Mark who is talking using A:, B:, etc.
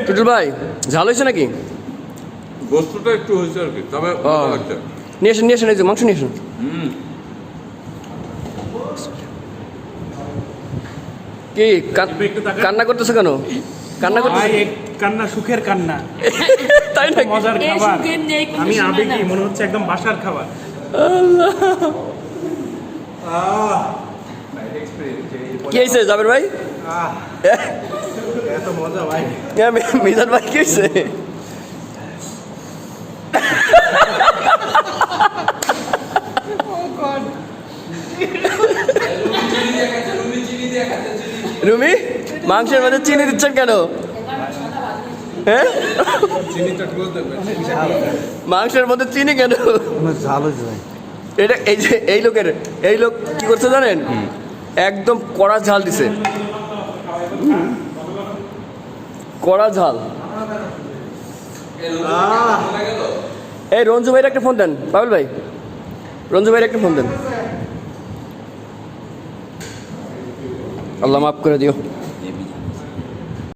A: টুটুল ভাই ঝাল হয়েছে নাকি?
B: গোস্তটা একটু হয়েছে আর কি, তবে
A: নিয়ে আসেন এই যে মাংস নিয়ে আসেন। কি কান্না করতেছে কেন? কান্না করতেছে
C: কান্না সুখের কান্না।
A: তাই না?
C: মজার খাবার, আমি আবেগী মনে হচ্ছে একদম বাসার খাবার।
A: কি হয়েছে জাবের ভাই?
C: এত মজা ভাই।
A: মিজান ভাই কি হয়েছে? রুমি মাংসের মধ্যে চিনি দিচ্ছেন কেন? হ্যাঁ মাংসের মধ্যে চিনি কেন?
C: ঝাল হয়েছে ভাই।
A: এটা এই লোক কি করছে জানেন? একদম কড়া ঝাল দিছে, কড়া ঝাল। এই রঞ্জু ভাইয়ের একটা ফোন দেন, পাবেল ভাই রঞ্জু ভাইয়ের একটা ফোন দেন। আল্লাহ মাফ করে দিও।